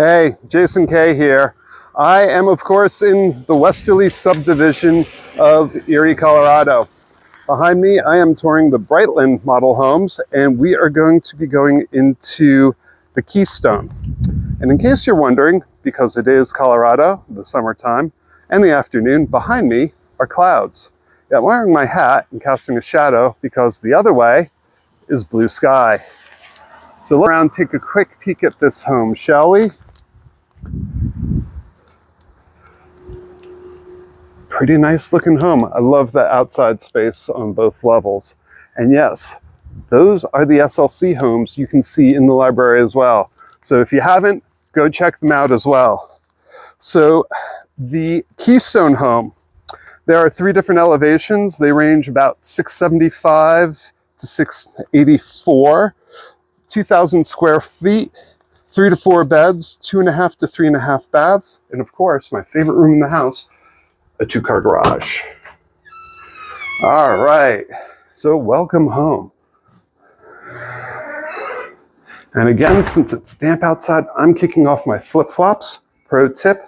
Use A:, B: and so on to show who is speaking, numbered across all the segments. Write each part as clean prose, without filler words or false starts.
A: Hey, Jason K here. I am, of course, in the Westerly subdivision of Erie, Colorado. Behind me, I am touring the Brightland Model homes, and we are going to be going into the Keystone. And in case you're wondering, because it is Colorado, the summertime, and the afternoon, behind me are clouds. Yeah, I'm wearing my hat and casting a shadow because the other way is blue sky. So let's around, take a quick peek at this home, shall we? Pretty nice looking home. I love the outside space on both levels. And yes, those are the SLC homes you can see in the library as well. So if you haven't, go check them out as well. So the Keystone home, there are 3 different elevations. They range about 675 to 684, 2,000 square feet, 3 to 4 beds, 2.5 to 3.5 baths. And of course, my favorite room in the house, a 2-car garage. All right, so welcome home. And again, since it's damp outside, I'm kicking off my flip-flops. Pro tip,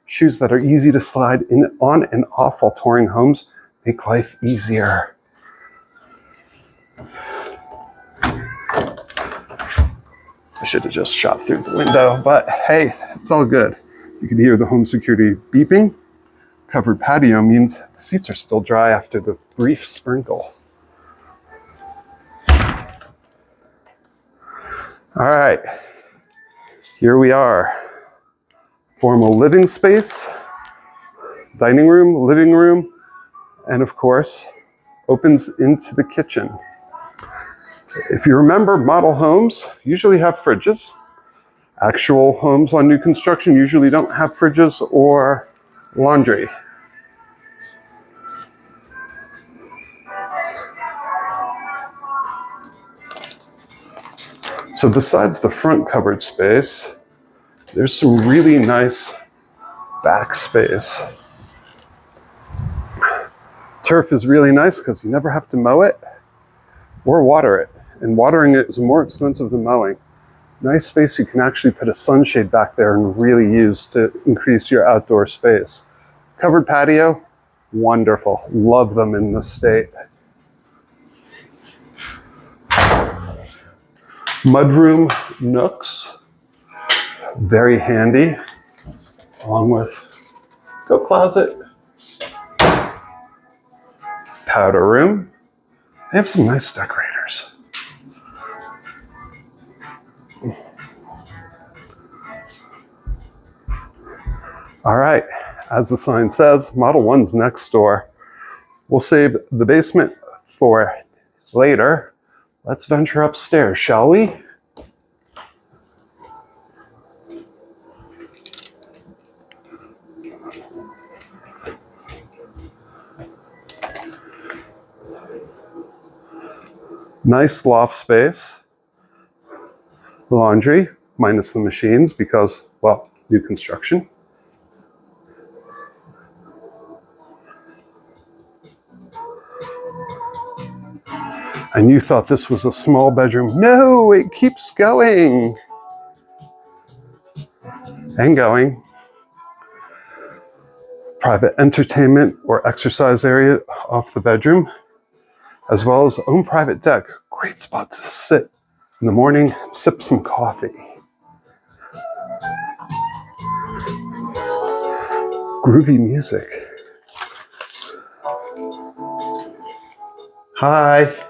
A: shoes that are easy to slide in, on and off while touring homes make life easier. I should have just shot through the window, but hey, it's all good. You can hear the home security beeping. Covered patio means the seats are still dry after the brief sprinkle. All right, here we are. Formal living space, dining room, living room, and of course, opens into the kitchen. If you remember, model homes usually have fridges. Actual homes on new construction usually don't have fridges or laundry. So besides the front covered space, there's some really nice back space. Turf is really nice because you never have to mow it or water it. And watering it is more expensive than mowing. Nice space you can actually put a sunshade back there and really use to increase your outdoor space. Covered patio, wonderful. Love them in this state. Mudroom nooks, very handy, along with coat closet, powder room. They have some nice decorators. All right, as the sign says, Model 1's next door. We'll save the basement for later. Let's venture upstairs, shall we? Nice loft space. Laundry, minus the machines because, well, new construction. And you thought this was a small bedroom. No, it keeps going. And going. Private entertainment or exercise area off the bedroom, as well as own private deck. Great spot to sit in the morning and sip some coffee. Groovy music. Hi.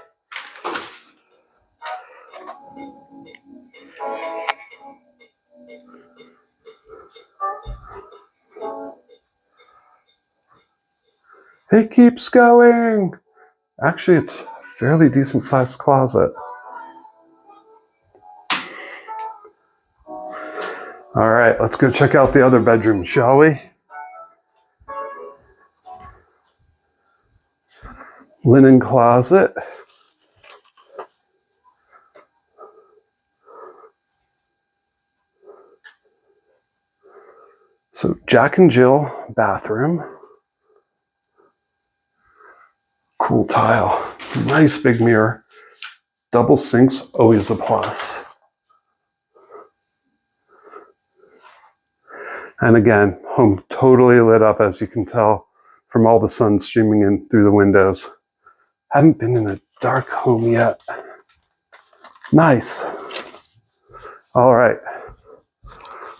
A: It keeps going. Actually, it's a fairly decent sized closet. All right, let's go check out the other bedroom, shall we? Linen closet. So Jack and Jill bathroom. Cool tile. Nice big mirror. Double sinks, always a plus. And again, home totally lit up, as you can tell from all the sun streaming in through the windows. Haven't been in a dark home yet. Nice. All right,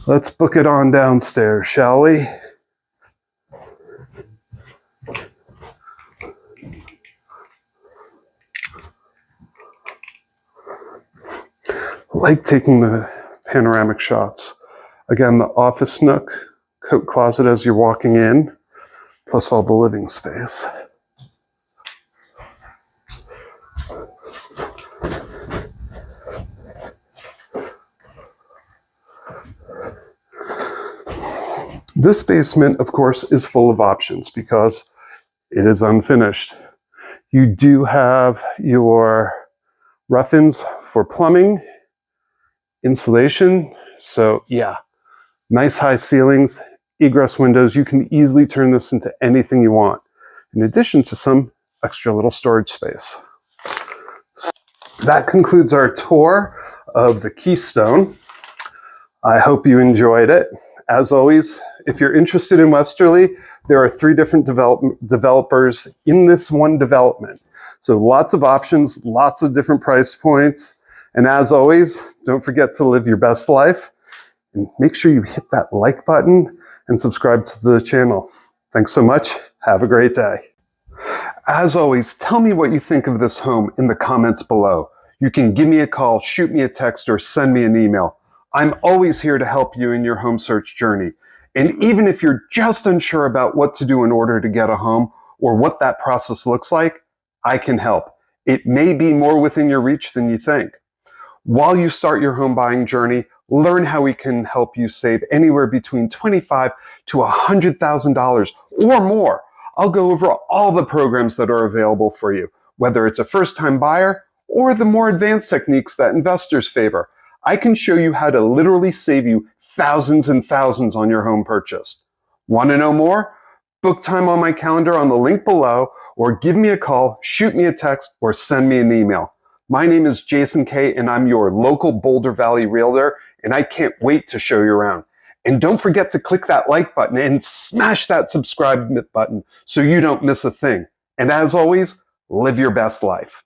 A: let's book it on downstairs, shall we? Like taking the panoramic shots. Again, the office nook, coat closet as you're walking in, plus all the living space. This basement, of course, is full of options because it is unfinished. You do have your rough-ins for plumbing, insulation, so yeah, nice high ceilings, egress windows. You can easily turn this into anything you want, in addition to some extra little storage space. So that concludes our tour of the Keystone. I hope you enjoyed it. As always, if you're interested in Westerly, there are 3 different developers in this one development. So lots of options, lots of different price points. And as always, don't forget to live your best life. And make sure you hit that like button and subscribe to the channel. Thanks so much. Have a great day. As always, tell me what you think of this home in the comments below. You can give me a call, shoot me a text, or send me an email. I'm always here to help you in your home search journey. And even if you're just unsure about what to do in order to get a home or what that process looks like, I can help. It may be more within your reach than you think. While you start your home buying journey, learn how we can help you save anywhere between $25,000 to $100,000 or more. I'll go over all the programs that are available for you, whether it's a first-time buyer or the more advanced techniques that investors favor. I can show you how to literally save you thousands and thousands on your home purchase. Want to know more? Book time on my calendar on the link below, or give me a call, shoot me a text, or send me an email. My name is Jason Kay, and I'm your local Boulder Valley realtor, and I can't wait to show you around. And don't forget to click that like button and smash that subscribe button so you don't miss a thing. And as always, live your best life.